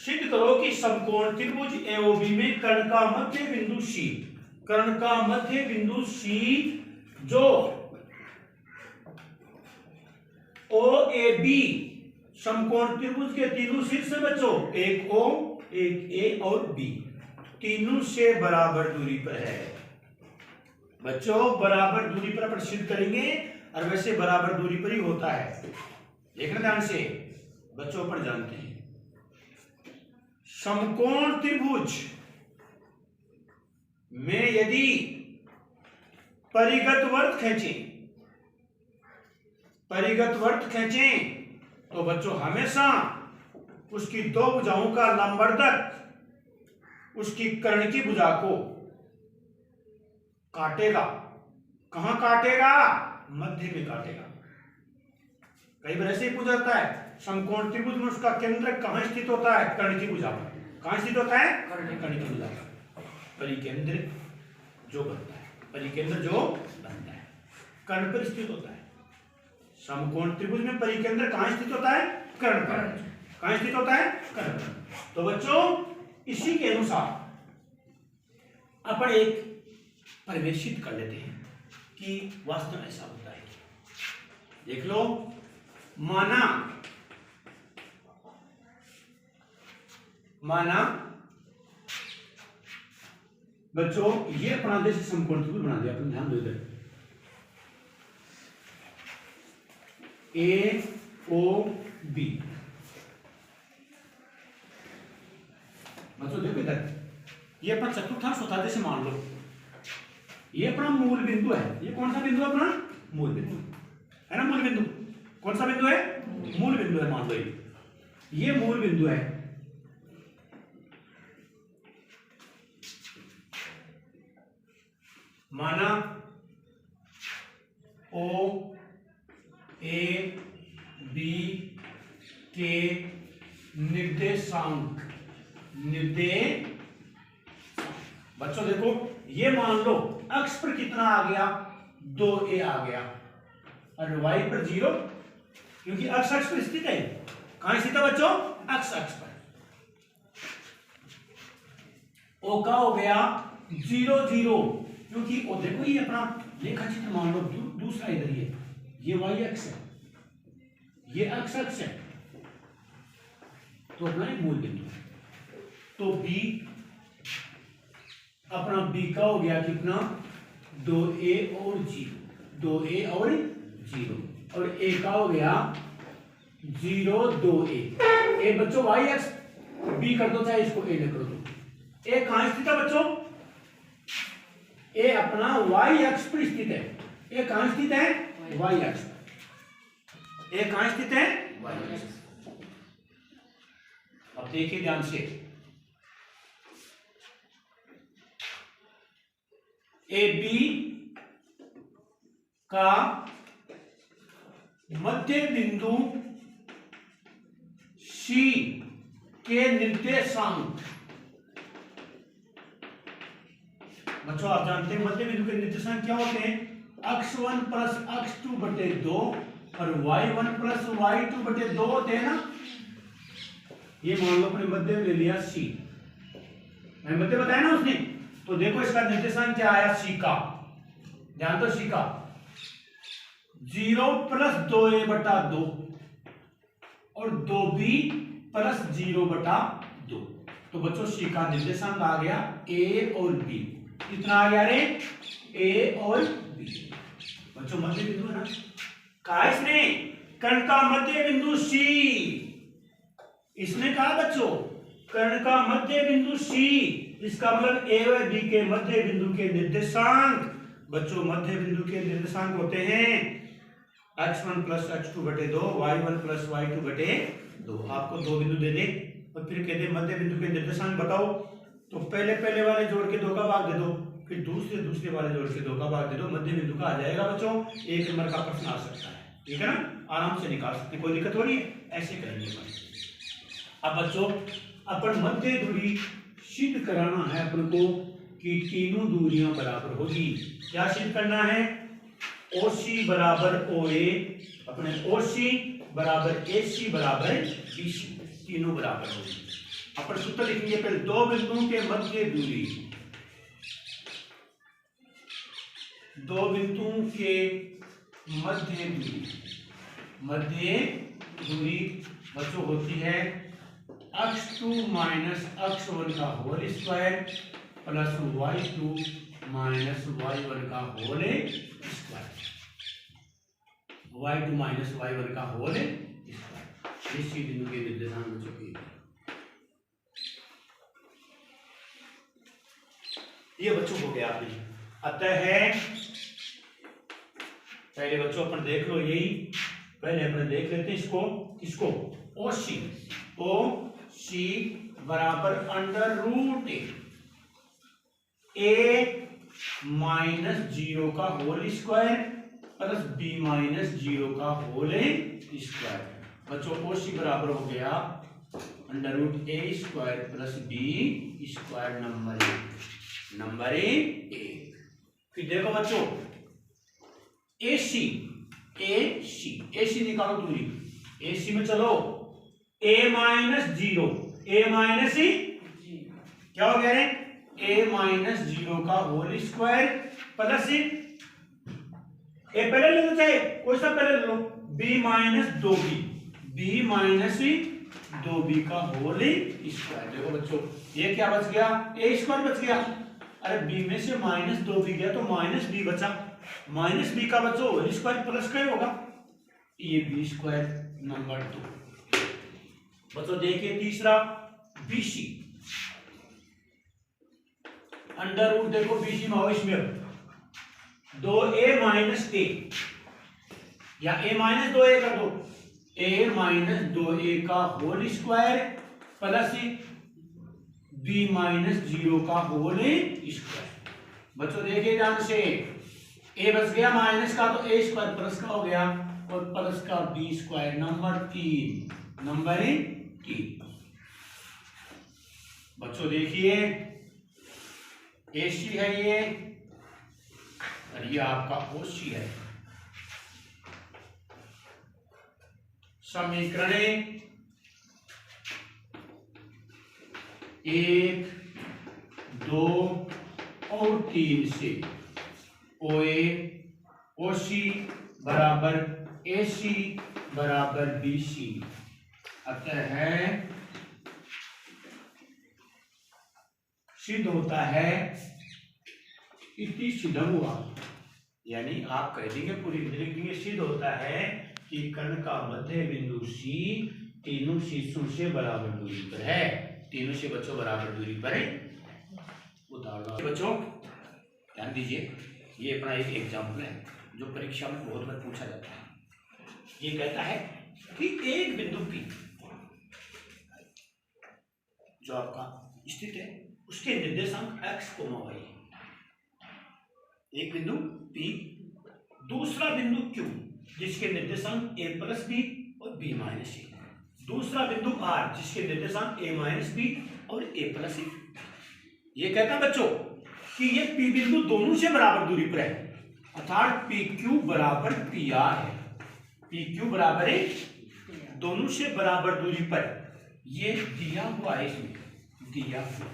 सिद्ध करो कि समकोण त्रिभुज एओबी में कर्ण का मध्य बिंदु सी, कर्ण का मध्य बिंदु सी जो ओ ए बी समकोण त्रिभुज के तीनों शीर्ष बच्चों, एक ओ, एक ए और बी, तीनों से बराबर दूरी पर है। बच्चों बराबर दूरी पर अपन सिद्ध करेंगे और वैसे बराबर दूरी पर ही होता है। देखना ध्यान से बच्चों, पर जानते हैं समकोण त्रिभुज में यदि परिगत वर्त खींचें तो बच्चों हमेशा उसकी दो भुजाओं का लंबवर्धक उसकी कर्ण की भुजा को काटेगा। कहां काटेगा? मध्य में काटेगा। कई बार ऐसे ही पूछा जाता है समकोण त्रिभुज में उसका केंद्र कहां स्थित होता है? कर्ण की भुजा पर। कहां स्थित होता है? कर्ण की भुजा पर। परिकेंद्र जो बनता है, परिकेंद्र जो बनता है कर्ण पर स्थित होता है। समकोण त्रिभुज में परिकेंद्र कहां स्थित होता है? कर्ण पर। कहां स्थित होता है? कर्ण पर। तो बच्चों इसी के अनुसार अपन एक परिवेशित कर लेते हैं कि वास्तव में ऐसा होता है। देख लो, माना बच्चों ये अपना जैसे समकोण त्रिभुज बना दिया, अपन ध्यान दो इधर, ए ओ बी। बच्चों देखो इधर, ये अपना चतुर्थांश होता है। जैसे मान लो ये अपना मूल बिंदु है। ये कौन सा बिंदु है? अपना मूल बिंदु है ना। मूल बिंदु कौन सा बिंदु है? मूल बिंदु है। मान लो ये मूल बिंदु है। माना ओ ए बी के निर्देशांक बच्चों देखो, ये मान लो अक्ष पर कितना आ गया? 2a आ गया और y पर 0, क्योंकि अक्ष पर स्थित है। कहां स्थित है बच्चों? अक्ष पर। ओ का हो गया 0 0, क्योंकि ओ देखो ये अपना रेखा चित्र मान लो दूसरा इधर ये y अक्ष है, ये अक्ष है, तो अपना एक मूल बिंदु है। तो b अपना b का हो गया कितना? 2a और 0 और a का हो गया 0 2a। ए बच्चों y अक्ष b कर दो, चाहे इसको a न कर दो। a कहां स्थित है बच्चों? a अपना y अक्ष पर स्थित है। a कहां स्थित है? y अक्ष पर। a कहां स्थित है? y अक्ष। अब देखिए ध्यान से, AB का मध्य बिंदु C के निर्देशांक। बच्चों आप जानते हैं मध्य बिंदु के निर्देशांक क्या होते हैं? x1 प्लस x2 बटे 2 और y1 प्लस y2 बटे 2 होते हैं ना। ये मान लो अपने मध्य में ले लिया C, मैं मध्य बताया ना उसने। तो देखो इसका निर्देशांक क्या आया? C का, ध्यान दो, C का 0 प्लस 2a बटा 2 और 2b प्लस 0 बटा 2। तो बच्चों C का निर्देशांक आ गया a और b। कितना आ गया रे? a और b। बच्चों मध्य बिंदु है ना। कहा इसने? कर्ण का मध्य बिंदु C। इसने कहा बच्चों कर्ण का मध्य बिंदु C, इसका मतलब a और b के मध्य बिंदु के निर्देशांक। बच्चों मध्य बिंदु के निर्देशांक होते हैं x1 प्लस x2 बटे 2, y1 प्लस y2 बटे 2। आपको दो बिंदु दे दे और फिर कहते मध्य बिंदु के निर्देशांक बताओ, तो पहले वाले जोड़ के 2 का भाग दे दो, फिर दूसरे वाले जोड़ के 2 का भाग दे दो, मध्य बिंदु का आ जाएगा बच्चों। 1 नंबर का प्रश्न आ सकता है, ठीक है ना, आराम से निकाल सकते, कोई दिक्कत हो रही है? ऐसे करेंगे। अब बच्चों अपन मध्य दूरी सिद्ध कराना है अपन को कि तीनों दूरियां बराबर होगी। क्या सिद्ध करना है? OC बराबर OA, अपने OC बराबर AC बराबर BC, तीनों बराबर होगी। अपन सूत्र लिखेंगे पहले, दो बिंदुओं के मध्य दूरी, दो बिंदुओं के मध्य दूरी बच्चों होती है x2 माइनस x1 का whole square plus y2 minus y1 का whole square, y2 minus y1 का होल स्क्वायर। इसी बिंदु के निर्देशांक बच्चों की ये बच्चों हो गया आपने। अतः है पहले बच्चों अपन देख लो, यही पहले अपन देख लेते हैं इसको OC बराबर अंडर रूट ए माइनस 0 का whole square plus b minus 0 का होल स्क्वायर। बच्चों OC बराबर हो गया under root A square plus B square number एक। फिर देखो बच्चों AC निकालो दूरी, AC में चलो a माइनस 0, a माइनस क्या हो गया a माइनस 0 का होल स्क्वायर प्लस ए पहले ले लो, चाहे कोई सा पहले ले लो, b minus 2b, b minus 2b का होल स्क्वायर। देखो बच्चों ये क्या बच गया, a स्क्वायर बच गया, अरे b में से माइनस 2b गया तो माइनस b बचा, माइनस b का बच्चों होल स्क्वायर प्लस क्या होगा, ये b स्क्वायर नंबर 2। बच्चों देखिए तीसरा BC अंडर रूट, देखो BC में हो इसमें 2a माइनस a या a माइनस 2a कर दो, a माइनस 2a का whole square plus b minus 0 का होल स्क्वायर। बच्चों देखिए ध्यान से, a बच गया माइनस का तो a स्क्वायर प्लस का हो गया और प्लस का b स्क्वायर नंबर 3। बच्चों देखिए AC है ये और ये आपका OC है। समीकरण 1, 2 और 3 से OA OC बराबर AC बराबर BC, अतः है सिद्ध होता है इति सिद्धम हुआ, यानी आप कह देंगे पूरी लिख देंगे, सिद्ध होता है कि कर्ण का मध्य बिंदु C तीनों शीर्षों से बराबर दूरी पर है, तीनों से बच्चों बराबर दूरी पर है। उदाहरण बच्चों ध्यान दीजिए, ये अपना एक एग्जाम्पल है जो परीक्षा में बहुत बार पूछा जाता है। ये कहता है कि एक बिंदु P जो आपका स्थित है उसके निर्देशांक x, y, एक बिंदु P, दूसरा बिंदु Q जिसके निर्देशांक a प्लस बी और b माइनस ए, दूसरा बिंदु R जिसके निर्देशांक a माइनस बी और a प्लस ए। ये कहता है बच्चों कि ये P बिंदु दोनों से बराबर दूरी पर है, अर्थात PQ बराबर PR है, PQ बराबर है दोनों से बराबर दूरी पर, ये दिया हुआ है, इसमें दिया हुआ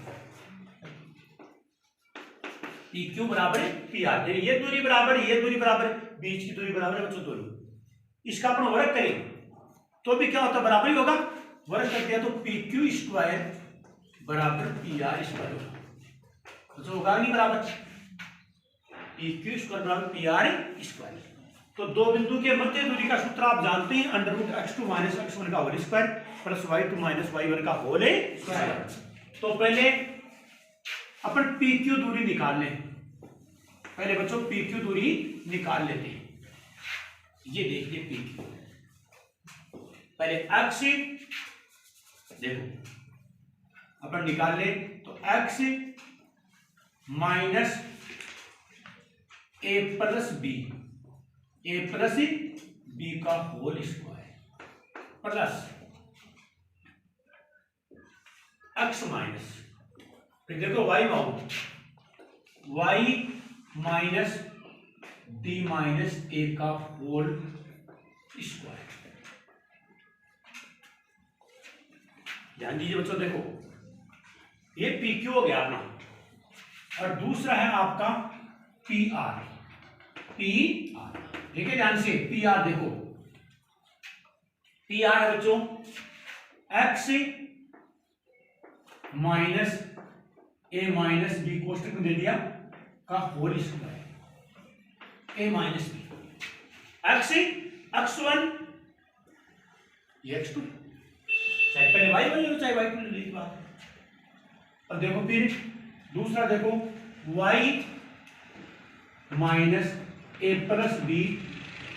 PQ बराबर है PR, ये दूरी बराबर, ये दूरी बराबर, बीच की दूरी बराबर है बच्चों दोनों। इसका अपन वर्ग करें तो भी क्या होता है, बराबर ही होगा, वर्ग कर दिया तो PQ स्क्वायर बराबर PR स्क्वायर होगा, बच्चों होगा नहीं बराबर, PQ स्क्वायर बराबर PR स्क्वायर। तो दो बिंदु के मध्य दूरी का सूत्र आप जानते हैं, under root x2 minus x1 का whole square plus y2 minus y1 का होल स्क्वायर। तो पहले अपन PQ दूरी निकाल लें, पहले बच्चों PQ दूरी निकाल लेते हैं। ये देखिए PQ, पहले x देखो अपन निकाल ले तो x minus a plus B का whole square plus x minus, फिर देखो y माउंट, y minus D minus A का होल स्क्वायर। ध्यान दीजिए बच्चों, देखो ये पी क्यू हो गया अपना, और दूसरा है आपका पी आर। पी आर देखिए ध्यान से, पी आर देखो, पी आर है बच्चों x minus A minus B कोष्टक में दे दिया का होल स्क्वायर, ए माइनस बी, एक्स x1 ये x2, चाहे पहले y ले लो चाहे y2 ले लो, बात। अब देखो फिर दूसरा देखो y minus A plus B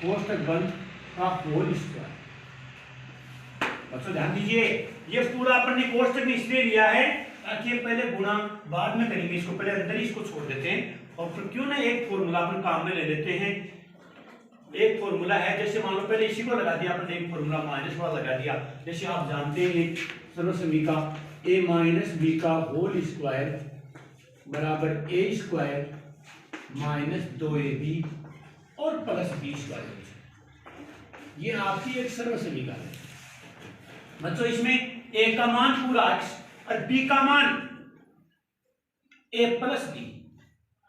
कोष्टक बंद का होल स्क्वायर। बच्चों ध्यान दीजिए, ये पूरा अपन ने कोष्टक में इसलिए लिया है ताकि ये पहले गुणा बाद में करेंगे, इसको पहले अंदर ही इसको छोड़ देते हैं और फिर क्यों ना एक फॉर्मूला अपन काम में ले लेते हैं। एक फॉर्मूला है, जैसे मान लो पहले इसी को लगा दिया अपन ने, एक फॉर्मूला माइनस वाला लगा दिया। जैसे आप जानते हैं सर्वसमीका a माइनस बी का होल स्क्वायर बराबर ए स्क्वायर माइनस 2ab और प्लस बी स्क्वायर, ये आपकी एक सर्वसमीका है बच्चों। इसमें a का मान पूरा x और b का मान a plus B,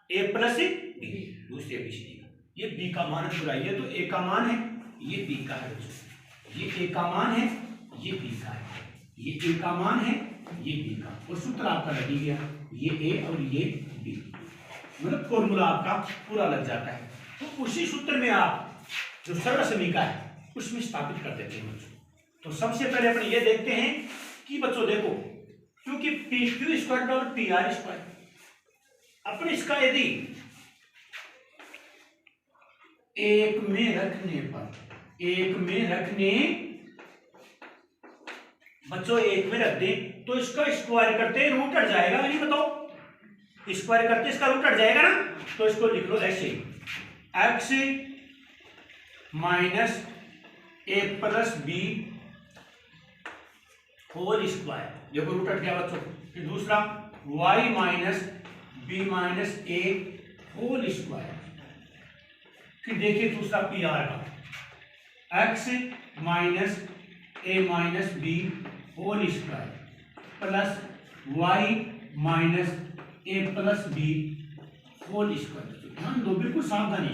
a plus B दूसरे पिछले, ये b का मान है पूरा, ये तो a का मान है, ये b का है बच्चों, ये a का मान है, ये b का है, ये a का मान है, ये b का, और सूत्र आपका लग गया, ये a और ये b, मतलब फॉर्मूला आपका पूरा लग जाता है। तो उसी सूत्र में आप जो सर्वसमीका है उसमें स्थापित कर देते हैं बच्चों। तो सबसे पहले अपन ये देखते हैं कि बच्चों देखो, क्योंकि पी क्यू स्क्वायर बराबर पी आर स्क्वायर, अपन इसका यदि एक में रखने पर, एक में रखने बच्चों एक में रख दें तो इसका स्क्वायर करते रूट हट जाएगा, नहीं बताओ, स्क्वायर करते इसका रूट हट जाएगा ना, तो इसको लिख लो ऐसे X minus A plus B whole square, देखो रूट हट गया बच्चों। फिर दूसरा y minus B minus A whole square, फिर देखिए दूसरा पी आर का x minus A minus B whole square plus y minus A plus B whole square. ध्यान दो, बिल्कुल सावधानी,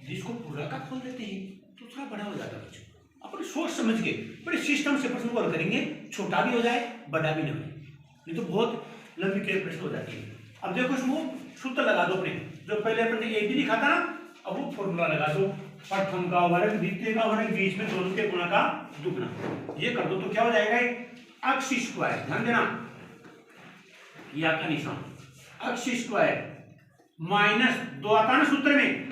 जिसको पूरा का खोल देते हैं तो थोड़ा बड़ा हो जाता है बच्चों। अपन सोच समझ के बड़े सिस्टम से प्रश्न को हल करेंगे, छोटा भी हो जाए बड़ा भी नहीं हो, नहीं तो बहुत लंबी के प्रश्न हो जाती है। अब देखो इसमें सूत्र लगा दो अपने, जो पहले अपन ने ए बी लिखा था ना, अब वो फॉर्मूला लगा दो, प्रथम का वर्ग द्वितीय का वर्ग बीच में दोनों के गुणा का दुगना, ये कर दो तो क्या हो जाएगा एक्स स्क्वायर। ध्यान देना ये आपका निशान, एक्स स्क्वायर माइनस दो आता ना सूत्र में,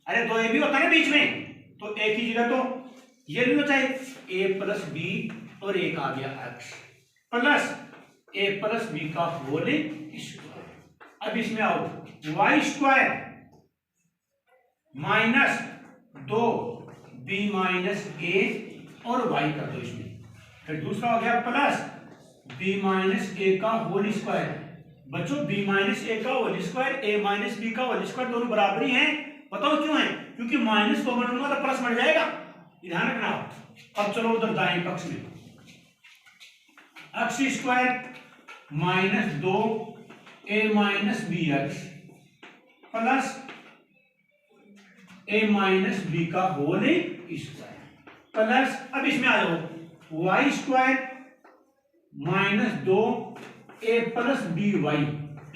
अरे दो ए बी होता है ना बीच में, तो ए की जगह तो ये भी होता है ए प्लस बी और एक आ गया X plus A plus B का होल स्क्वायर। अब इसमें आओ Y square minus 2b minus A और y कर दो इसमें, फिर दूसरा हो गया प्लस b माइनस ए का होल स्क्वायर। बच्चों b माइनस ए का whole square, a minus B का होल स्क्वायर दोनों बराबर ही हैं, बताओ क्यों है, क्योंकि माइनस कॉमन होगा तो प्लस बढ़ जाएगा, ध्यान रखना। अब चलो उधर दाएं पक्ष में, X square minus 2a minus B X plus a minus B का होल स्क्वायर प्लस, अब इसमें आ जाओ Y square minus 2a plus B Y,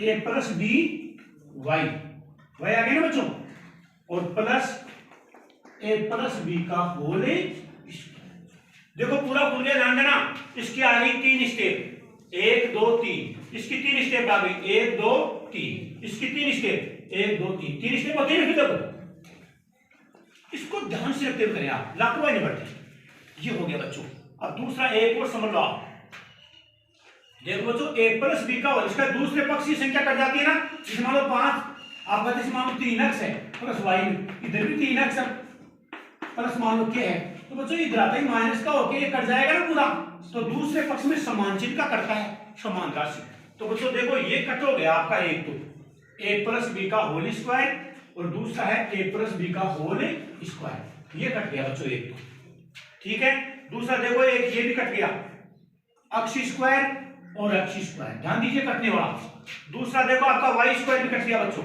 A plus B Y, Y आ गया ना बच्चों, और प्लस a प्लस बी का होल स्क्वायर। देखो पूरा खुल गया, ध्यान देना, इसकी आ गई 3 स्टेप, 1 2 3, इसकी 3 स्टेप आ गई 1 2 3, इसकी 3 स्टेप 1 2 3, 3 स्टेप होती है ना, इसको ध्यान से रखते हुए करें आप, लापरवाही नहीं बढ़ती। ये हो गया बच्चों। अब दूसरा एक और समझ लो आप, देखो बच्चों a प्लस बी का होल, इसका दूसरे पक्ष की संख्या कट जाती है ना, जैसे मान लो 5, आप कहते हैं मान लो 3x है प्लस y, इधर भी 3x है प्लस मान लो क्या है, तो बच्चों इधर आता ही माइनस का होके ये कट जाएगा ना पूरा, तो दूसरे पक्ष में समान चिन्ह का करता है, समान राशि। तो बच्चों देखो ये कट हो गया आपका, एक तो a प्लस बी का होल स्क्वायर और दूसरा है a प्लस बी का होल स्क्वायर, ये कट गया बच्चों एक तो, ठीक है। दूसरा देखो एक ये भी कट गया, एक्स स्क्वायर और x स्क्वायर, ध्यान दीजिए कटने वाला। दूसरा देखो आपका y स्क्वायर भी कट गया बच्चों,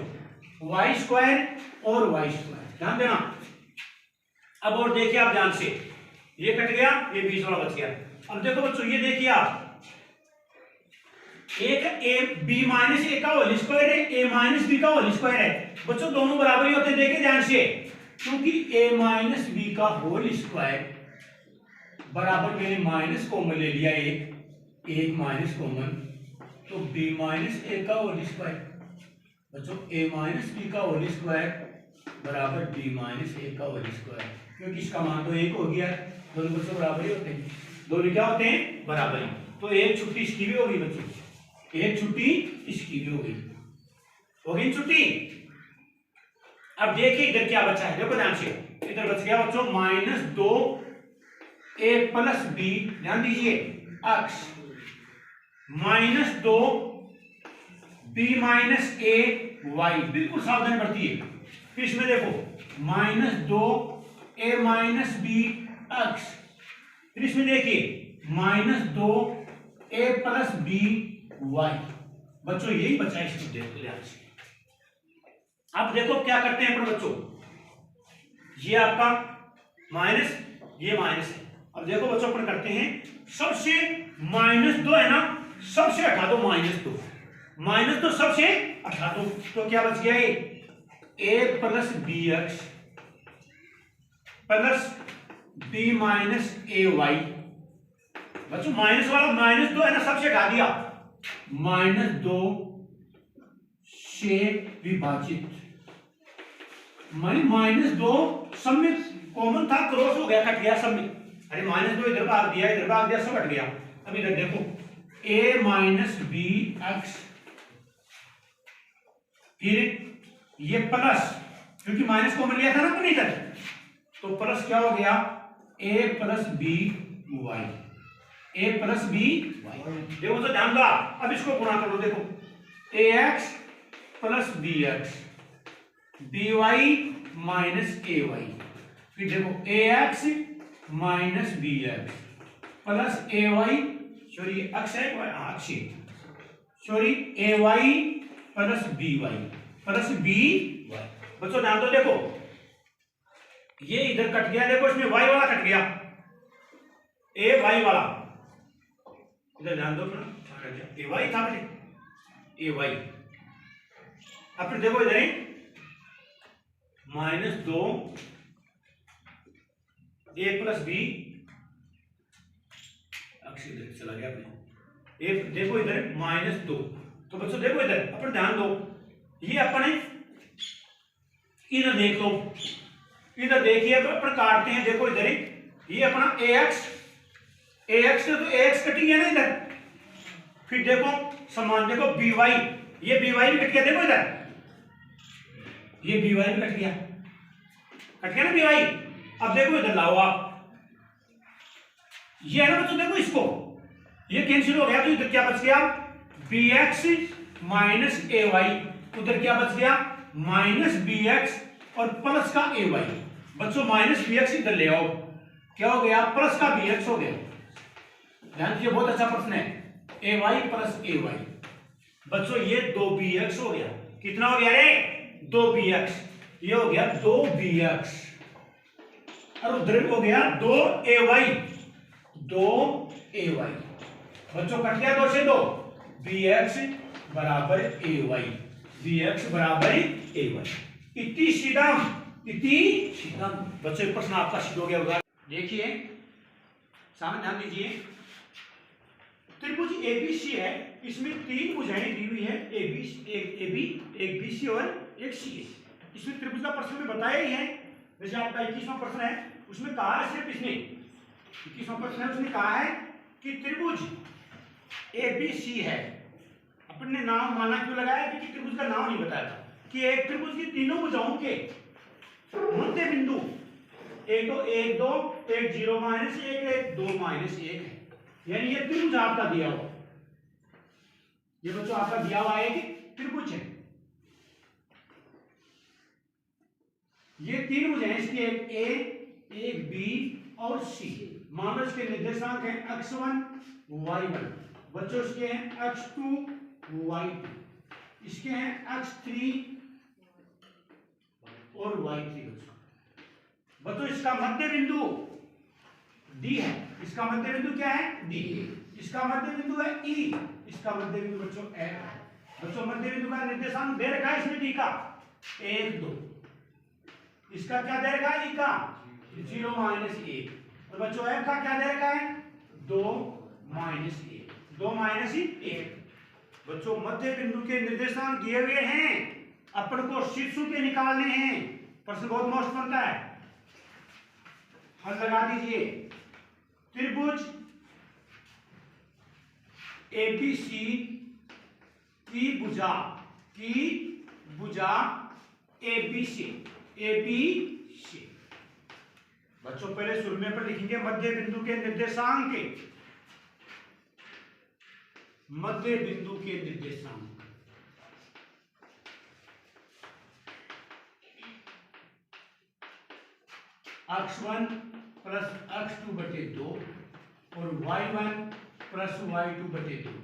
y स्क्वायर और y स्क्वायर, ध्यान देना। अब और देखिए आप ध्यान से, ये कट गया, ये बीच वाला बच गया। अब देखो बच्चों ये देखिए आप, एक a b माइनस a का होल स्क्वायर है, a माइनस b का होल स्क्वायर है। बच्चों दोनों बराबर ही होते हैं, देखिए ध्यान से, क्योंकि a माइनस b का होल स्क्वायर बराबर, मैंने माइनस कॉमन ले लिया, एक माइनस कॉमन, तो b माइनस a का होल स्क्वायर। बच्चों a माइनस b का होल स्क्वायर बराबर b माइनस a का होल स्क्वायर, क्योंकि इसका मान तो एक हो गया, दोनों बच्चों बराबर ही होते हैं, दोनों क्या होते हैं, बराबर ही। तो एक छुट्टी इसकी भी होगी बच्चों, एक छुट्टी इसकी भी होगी छुट्टी। अब देखिए इधर क्या बचा है, देखो ध्यान से, इधर बच गया बच्चों माइनस 2a प्लस b, ध्यान दीजिए x minus 2b minus a y, बिल्कुल सावधानी बढ़ती है। फिर इसमें देखो minus 2a minus b x, फिर इसमें देखिए minus 2a plus b y। बच्चों यही बचा है इसको देखो ध्यान से। अब देखो क्या करते हैं अपन बच्चों, ये आपका माइनस, ये माइनस है। अब देखो बच्चों अपन करते हैं, सबसे माइनस 2 है ना, सबसे हटा दो माइनस 2 सबसे हटा दो, तो क्या बच गया, ये a plus B X plus b minus A Y. बच्चों माइनस वाला माइनस 2 है ना, सबसे हटा दिया, माइनस 2 से विभाजित, माइनस 2 सब में कॉमन था, क्रॉस हो गया, कट गया सब में, अरे माइनस 2 इधर भाग दिया, इधर भाग दिया, सब हट गया। अब इधर देखो a माइनस बी एक्स, फिर ये प्लस, क्योंकि माइनस कॉमन लिया था ना अपने इधर, तो प्लस क्या हो गया, a plus B Y, a plus B Y. देखो तो ध्यान दो, अब इसको गुणा कर लो, देखो ax plus B X B Y minus A Y, फिर देखो ax minus B X plus A Y, sorry X है X, sorry A Y plus B Y plus B Y. बच्चों ध्यान दो, देखो ये इधर कट गया, देखो इसमें y वाला कट गया, ए वाई वाला, इधर ध्यान दो, ए वाई था ए वाई। अब फिर देखो इधर माइनस 2 a प्लस बी, इधर चला गया अपने, ए देखो इधर माइनस 2, तो बच्चों देखो इधर अपन ध्यान दो, ये अपने इधर देख लो, इधर देखिए तो अपन काटते हैं, देखो इधर ये अपना ax तो ax कटी है ना इधर, फिर देखो समान, देखो by, ये by भी कट गया, देखो इधर ये by भी कट गया ना by। अब देखो इधर लाओ आप, ये है ना बच्चों, देखो इसको, ये कैंसिल हो गया, तो इधर क्या बच गया, bx माइनस ए वाई, उधर क्या बच गया, माइनस bx और प्लस का ए वाई। बच्चों माइनस bx इधर ले आओ, क्या हो गया, प्लस का bx हो गया। ध्यान दीजिए, बहुत अच्छा प्रश्न है, ए वाई प्लस ए वाई। बच्चों ये 2bx हो गया, कितना हो गया रे, 2bx, ये हो गया 2bx, और उधर हो गया 2ay, 2ay। बच्चों कट गया 2 से 2, bx बराबर ay, bx बराबर ay। इतनी सीधम, इतनी सीधम। बच्चों प्रश्न आपका सिद्ध हो गया होगा। देखिए सामने ध्यान दीजिए, त्रिभुज एबीसी है, इसमें 3 भुजाएं दी हुई है, एक बीसी और एक सी है। इसमें त्रिभुज का प्रश्न में बताया ही है, जैसे आपका 21वां प्रश्न है, उसमें कहा है, सिर्फ इसने 21वां प्रश्न है, उसने कहा है कि त्रिभुज एबीसी है। अपन ने नाम माना क्यों लगाया, क्योंकि त्रिभुज का नाम नहीं बताया था, कि एक त्रिभुज की तीनों भुजाओं के मध्य बिंदु एक 2 एक 0 माइनस 1 एक 2 माइनस 1 है, यानी ये त्रिभुज आपका दिया हुआ, ये बच्चों आपका दिया हुआ है कि त्रिभुज है, ये 3 भुजाएं इसकी, एक ए एक बी और सी। मान लो इसके निर्देशांक हैं x1 y1, बच्चों इसके हैं x2 y2, इसके हैं x3 और y3। बच्चों इसका मध्य बिंदु D है, इसका मध्य बिंदु क्या है D, इसका मध्य बिंदु है E, इसका मध्य बिंदु बच्चों F है। बच्चों मध्य बिंदु का निर्देशांक दे रखा है इसमें D का 1 2, इसका क्या दे रखा है E का 0 -1, और बच्चों F का क्या दे रखा है 2 -1, 2 -1। बच्चों मध्य बिंदु के निर्देशांक दिए हुए हैं, अपन को शीर्षों के निकालने हैं। प्रश्न बहुत मस्त बनता है, हल लगा दीजिए। त्रिभुज एबीसी की भुजा एबीसी, बच्चों पहले शुरू में पर लिखेंगे मध्य बिंदु के निर्देशांक, मध्य बिंदु के निर्देशांक। x1 प्लस x2 बटे 2 और y1 प्लस y2 बटे 2,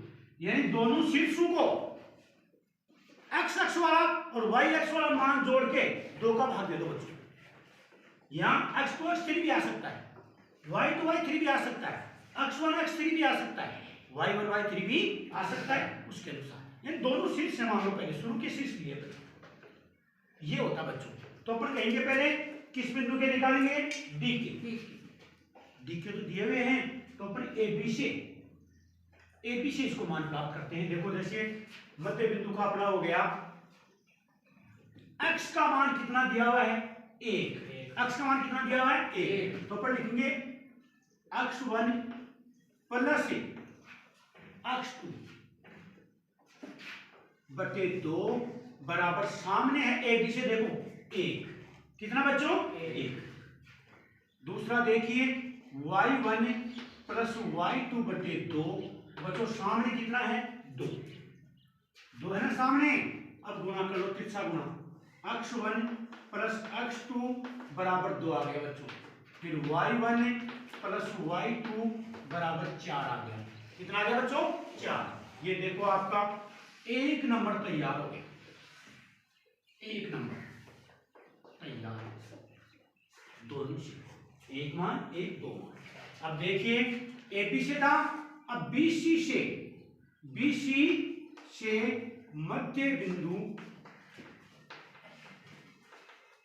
यानी दोनों शीर्षों को x अक्ष वाला और y अक्ष वाला मान जोड़ के 2 का भाग दे दो बच्चों। यहां x को x3 भी आ सकता है, y2 y3 भी आ सकता है, x1 x3 भी आ सकता है, y1 y3 भी आ सकता है उसके अनुसार। यानी दोनों शीर्ष से मान लो, पहले शुरू के शीर्ष लिए ये होता बच्चों। तो अपन कहेंगे पहले किस बिंदु के निकालेंगे डी के तो दिए हुए हैं, तो अपन ए बी से इसको मान प्राप्त करते हैं। देखो जैसे मध्य बिंदु का अपना हो गया, x का मान कितना दिया हुआ है 1, x का मान कितना दिया हुआ है 1, तो अपन लिखेंगे x1 प्लस x2 बटे 2 बराबर सामने है ए बी से, देखो 1, कितना बच्चों 1। दूसरा देखिए y1 प्लस y2 बटे 2, बच्चों सामने कितना है 2 है ना सामने। अब गुणा कर लो, तिरछा गुणा, x1 प्लस x2 बराबर 2 आ गया बच्चों, फिर y1 प्लस y2 बराबर 4 आ गया। कितना आ गया बच्चों 4। ये देखो आपका 1 नंबर तैयार हो गया, 1 नंबर तैयार, दोनों से 1 मान 1 2 मान। अब देखिए एबी से था, अब बीसी से मध्य बिंदु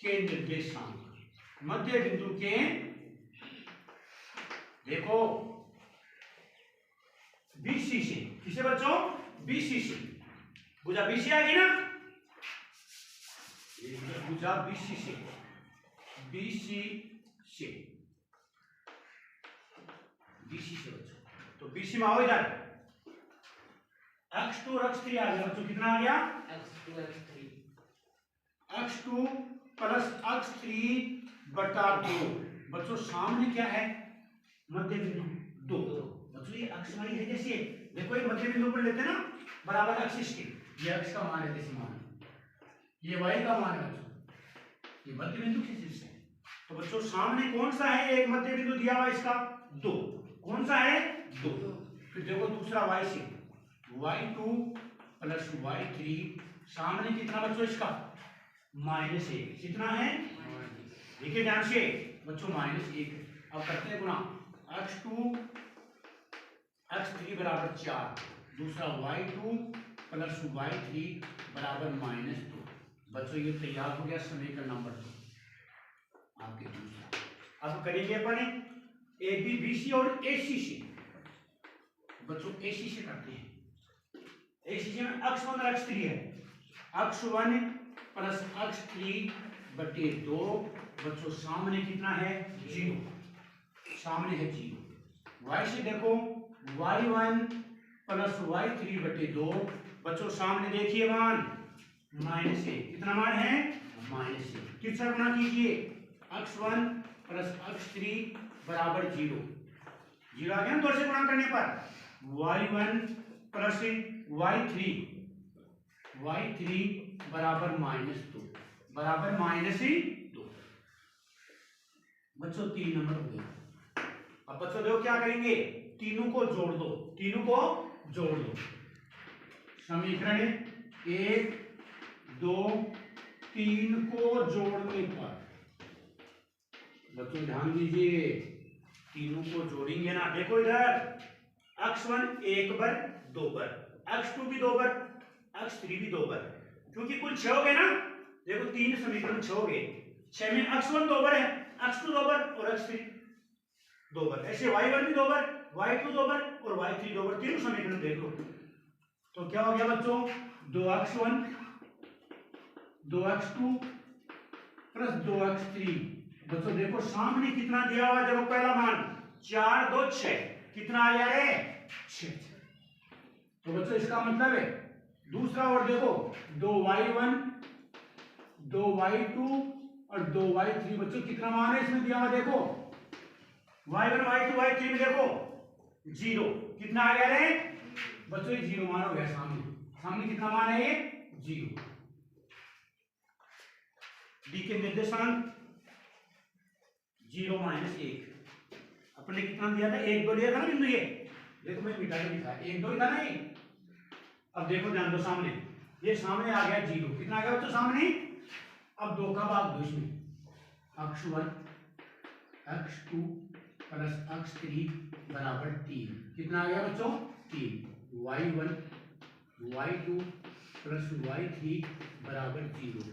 के निर्देशांक, मध्य बिंदु के, देखो बीसी से, किसे बच्चों बीसी से, भुजा बीसी आ गई ना, भुजा बीसी से बच्चों, तो बीसी में आओ इधर, x2 और x3 आ गया बच्चों, कितना आ गया x2 प्लस x3 बटा 2। बच्चों सामने क्या है मध्य बिंदु 2, बच्चों ये x वाली है, जैसे देखो ये मध्य बिंदु पर लेते हैं ना बराबर एक्सिस के, ये x का मान है जैसे मान, ये y का मान है बच्चों, ये मध्य बिंदु किस शीर्ष है। तो बच्चों सामने कौन सा है, एक मध्य बिंदु दिया हुआ इसका 2, कौन सा है 2। फिर देखो दूसरा y से, y2 प्लस y3, सामने कितना बच्चों इसका -1, कितना है देखिए ध्यान से बच्चों -1। अब करते हैं गुणा, x2 x3 बराबर 4, दूसरा y2 प्लस y3 बराबर -2। बच्चों ये तैयार हो गया समीकरण नंबर 2 आपके दूसरा। अब करेंगे अपन ए बी बी सी और ए सी से, बच्चों ए सी से करते हैं। ए सी में x1 और x3 है, x1 प्लस x3 बटे 2, बच्चों सामने कितना है 0, सामने है 0। y से देखो y1 प्लस y3 बटे 2, बच्चों सामने देखिए मान -1, कितना मान है -1। किसका गुणा कीजिए, x1 प्लस x3 बराबर 0 आ गया ना, 2 से गुणा करने पर y1 प्लस y3 बराबर -2 बराबर -2। बच्चों 3 नंबर हो गया। अब बच्चों देखो क्या करेंगे, तीनों को जोड़ दो, तीनों को जोड़ दो। समीकरण 1 2 3 को जोड़ने पर, बच्चों ध्यान दीजिए, तीनों को जोड़ेंगे ना। देखो इधर x1 1 पर 2 पर, x2 भी 2 पर, x3 भी 2 पर, क्योंकि कुल 6 हो गए ना। देखो 3 समीकरण 6 हो गए, 6 में x1 2 पर है, x2 2 पर और x3 2 पर, ऐसे y1 भी 2 पर, y2 2 पर और y3 2 पर। तीनों समीकरण देख लो तो क्या हो गया बच्चों, 2x1 2x2 प्लस 2x3। बच्चों देखो सामने कितना दिया हुआ है, देखो पहला मान 4 2 6, कितना आ गया रे 6। तो बच्चों इसका मतलब है दूसरा, और देखो 2y1 2y2 और 2y3। बच्चों कितना मान है इसमें दिया हुआ, देखो y1 y2 y3 में देखो 0, कितना आ गया रे बच्चों, ये 0 मान हो गया। सामने कितना मान है, ये 0। डी के निर्देशांक 0 -1, अपने कितना दिया था, 1 2 लिया था ना बिंदु, ये देखो मैं मिटा के लिखा 1 2 था नहीं। अब देखो ध्यान दो, सामने ये सामने आ गया 0, कितना आ गया बच्चों सामने। अब 2 का भाग दो इसमें, x1 x2 प्लस x3 बराबर 3, कितना आ गया बच्चों 3, y1 y2 प्लस y3 बराबर 0।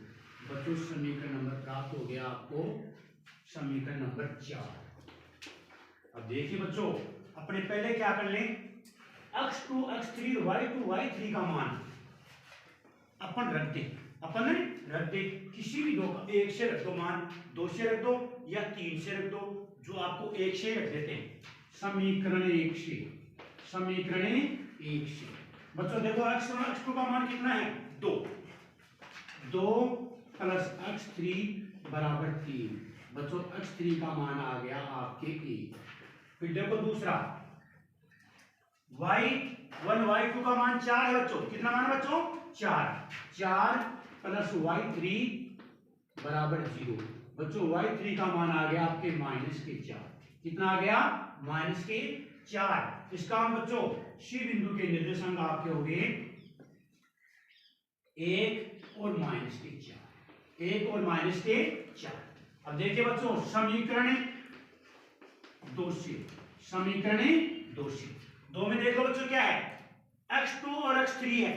बच्चों समीकरण नंबर प्राप्त हो गया आपको, समीकरण नंबर 4। अब देखिए बच्चों, अपने पहले क्या कर लें, x2 x3 y2 y3 का मान अपन रख दे, किसी भी दो का, 1 से रख दो मान, 2 से रख दो या 3 से रख दो, जो आपको 1 से रख देते हैं। समीकरण 1 से बच्चों देखो x1 x2 का मान कितना है 2 प्लस x3 बराबर 3। बच्चों x3 का मान आ गया आपके 1। फिर देखो दूसरा y1 y2 का मान 4 है बच्चों, कितना मान है बच्चों 4 प्लस y3 बराबर 0। बच्चों y3 का मान आ गया आपके -4, कितना आ गया -4। इसका मान बच्चों सी बिंदु के निर्देशांक आपके हो गए 1 और -4, 1 और -4। अब देखिए बच्चों समीकरण 2 से 2 में देखो बच्चों क्या है, x2 और x3 है,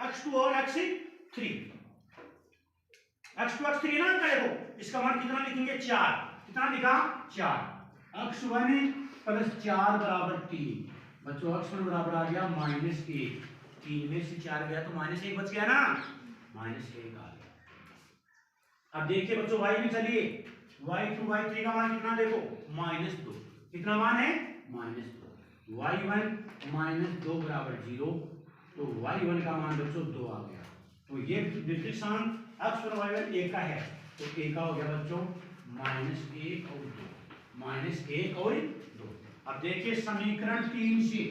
x2 और x3 ना देखो, इसका मान कितना लिखेंगे 4, कितना लिखा 4, x1 प्लस 4 बराबर 3। बच्चों x1 बराबर आ गया -1, 3 में से 4 गया तो -1 बच गया ना, -1 आ गया। अब देखिए बच्चों y में चलिए, y2 y3 का मान कितना देखो -2, कितना मान है -2, y1 -2 बराबर 0, तो y1 का मान बच्चों 2 आ गया। तो ये निर्देशांक x1 y1 a का है, तो a का हो गया बच्चों -1 और 2। अब देखिए समीकरण 3 से,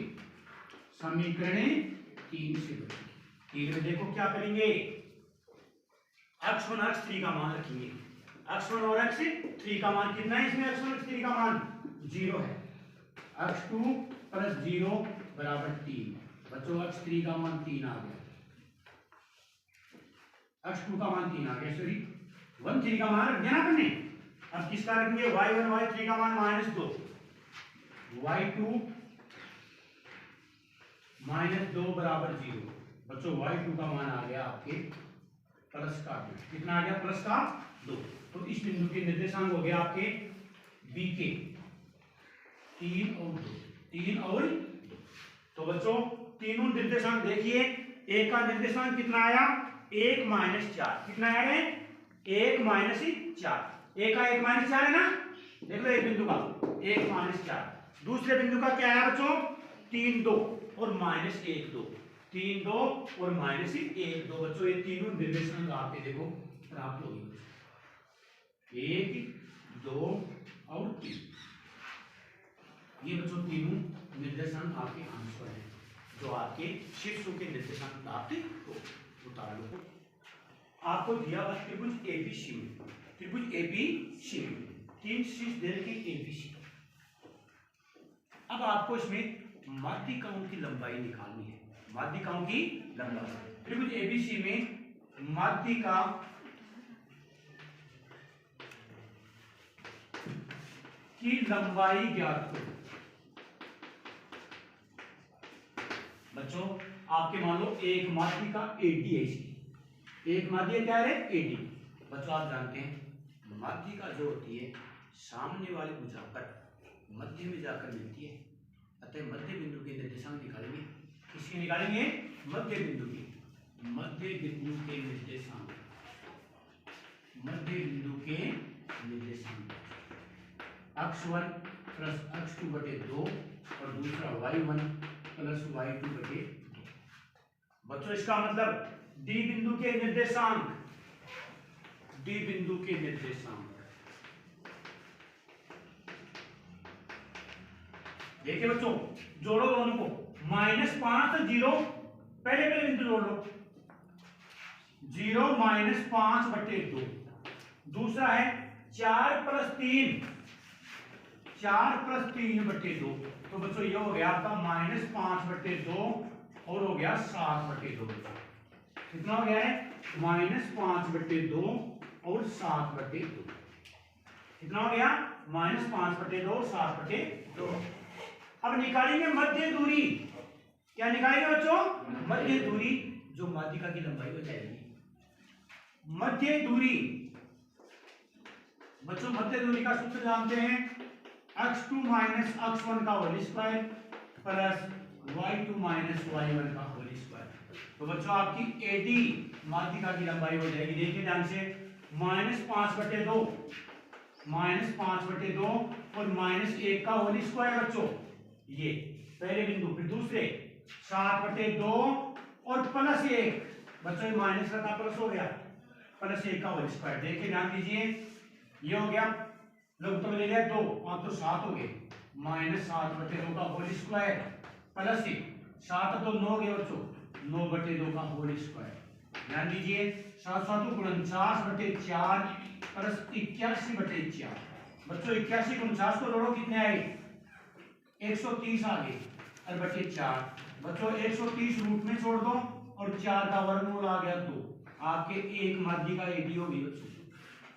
तीन में देखो क्या करेंगे, x1 x3 का मान रखेंगे, x1 और x3 का मान कितना है इसमें, x1 x3 का मान 0 है, x2 प्लस 0 बराबर 3। बच्चों x3 का मान 3 आ गया, x2 का मान 3 आ गया, सॉरी 1 3 का मान रख दिया ना हमने। अब किसका रखेंगे, y1 y3 का मान -2, y2 -2 बराबर 0। बच्चों y2 का मान आ गया आपके प्लस का 2, कितना आ गया प्लस का 2। तो इस बिंदु के निर्देशांक हो गया आपके b के 3 और 2। तो बच्चों तीनों निर्देशांक देखिए, a का निर्देशांक कितना आया 1 -4, कितना आया 1 -4, a का 1 -4 है ना, देख लो एक बिंदु का 1 -4। दूसरे बिंदु का क्या आया बच्चों 3 2 और -1 2, 3 2 और -1 2। बच्चों ये तीनों निर्देशांक आपके देखो प्राप्त हो गए, 1 2 और 3। ये बच्चों तीनों निर्देशांक आपके आंसर हैं, जो आपके शीर्षों के निर्देशांक प्राप्त हो। उतार लो, आपको दिया हुआ त्रिभुज एबीसी में, त्रिभुज एबीसी में 3 शीर्ष दे रखे एबीसी। अब आपको इसमें माध्यिकाओं की लंबाई निकालनी है, माध्यिकाओं की लंबाई। त्रिभुज एबीसी में माध्यिका की लंबाई ज्ञात करो। बच्चों आपके मान लो एक माध्यिका एडी है, इसकी एक माध्यिका क्या है एडी। बच्चों आप जानते हैं माध्यिका जो होती है सामने वाली भुजा पर मध्य में जाकर मिलती है, अतः मध्य बिंदु के निर्देशांक निकालेंगे। किसके निकालेंगे? मध्य बिंदु के, मध्य बिंदु के निर्देशांक, मध्य बिंदु के निर्देशांक x1 प्लस x2 बटे 2 और दूसरा y1 प्लस y2 बटे 2। बच्चों इसका मतलब डी बिंदु के निर्देशांक, डी बिंदु के निर्देशांक देखिए बच्चों, जोड़ो दोनों को, -5 और 0 पहले बिंदु जोड़ लो, 0 -5 बटे 2। दूसरा है 4 प्लस 3, 4 प्लस 3 बटे 2। तो बच्चों ये हो गया आपका -5 बटे 2 और हो गया 7 बटे 2। कितना हो गया है? -5 बटे 2 और 7 बटे 2। कितना हो गया? -5 बटे 2 7 बटे 2। अब निकालेंगे मध्य दूरी। क्या निकालेंगे बच्चों? मध्य दूरी, जो माध्यिका की लंबाई हो जाएगी। मध्य दूरी बच्चों, मध्य दूरी का सूत्र जानते हैं, x2 माइनस x1 का whole square plus y2 minus y1 का होल स्क्वायर। तो बच्चों आपकी एडी माध्यिका की लंबाई हो जाएगी। देखिए ध्यान से, -5 बटे 2, -5 बटे 2 और -1 का होल स्क्वायर। बच्चों ये पहले बिंदु, फिर दूसरे 7 बटे 2 और प्लस 1। बच्चों माइनस का प्लस हो गया, प्लस 1 का होल स्क्वायर। देखिए ध्यान दीजिए, ये हो गया, लोग तो ले लिया 2 और तो 7 हो गए, -7 बटे 2 का होल स्क्वायर प्लस 7 तो 9 हो गए बच्चों, 9 बटे 2 का होल स्क्वायर। ध्यान दीजिए, 7 7 49 बटे 4 प्लस 81 बटे 4। बच्चों 81 49 को जोड़ो, कितने आए? 130 आ गए और बटे 4। बच्चों 130 रूट में छोड़ दो और 4 का वर्गमूल आ गया 2। आपके एक माध्यिका एडी होगी बच्चों,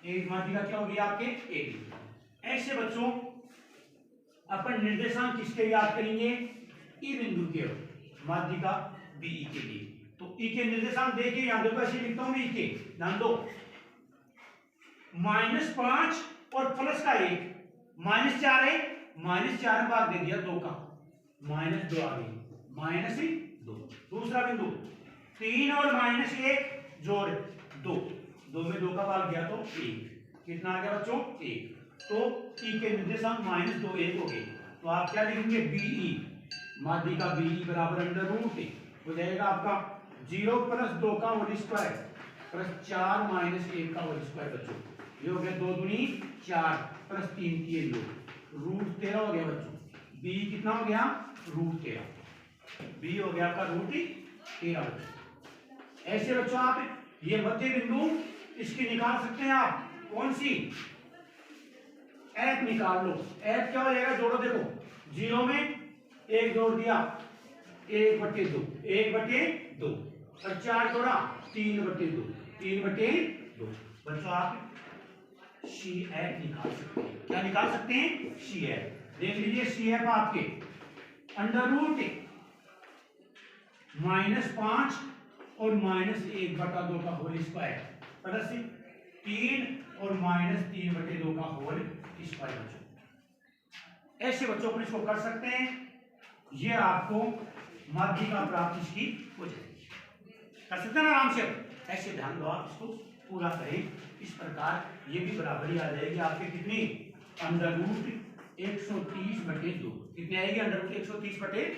एक माध्यिका क्या होगी आपके? एडी। ऐसे बच्चों अपन निर्देशांक किसके याद करेंगे? ई बिंदु के माध्यिका बीई के लिए। तो ई के निर्देशांक देखिए, यहां देखो ऐसे लिखता हूं मैं, ई के ध्यान दो, -5 और प्लस का 1, -4 है, -4 भाग दे दिया 2 का, -2 आ गई, -2। दूसरा बिंदु 3 और -1 जोड़ 2, 2 में 2 का भाग गया तो 1। कितना आ गया बच्चों? 1। तो ई के निर्देशांक -2 1 हो गए। तो आप क्या लिखेंगे? बीई, माध्यिका बीई बराबर √, हो जाएगा आपका 0 प्लस 2 का होल स्क्वायर प्लस 4 -1 का होल स्क्वायर। बच्चों ये हो गया 2 दूनी 4 प्लस 3 3 2, √13 हो गया बच्चों। बी कितना हो गया? √13। बी हो गया आपका √13 बच्चों। ऐसे बच्चों आप ये मध्य बिंदु इसकी निकाल सकते हैं आप, कौन सी? एफ निकाल लो। एफ क्या हो जाएगा? जोड़ो, देखो 0 में 1 जोड़ दिया, 1 बटे 2, 1 बटे 2 और 4 जोड़ा 3 बटे 2, 3 बटे 2। बच्चों आप सी एफ निकाल सकते हैं। क्या निकाल सकते हैं? C F. देख लीजिए, सी एफ आपके -5 और -1/2 का होल स्क्वायर प्लस 3 और -3 बटे 2 का होल स्क्वायर। बच्चों ऐसे बच्चों को इसको कर सकते हैं, ये आपको माध्यिका प्राप्त इसकी हो जाएगी। कर सकते हैं ना आराम से। ऐसे ध्यान दो, आप इसको पूरा करें, इस प्रकार ये भी बराबरी आ जाएगी आपके कितनी? √130/2। कितनी आएगी? √130/2।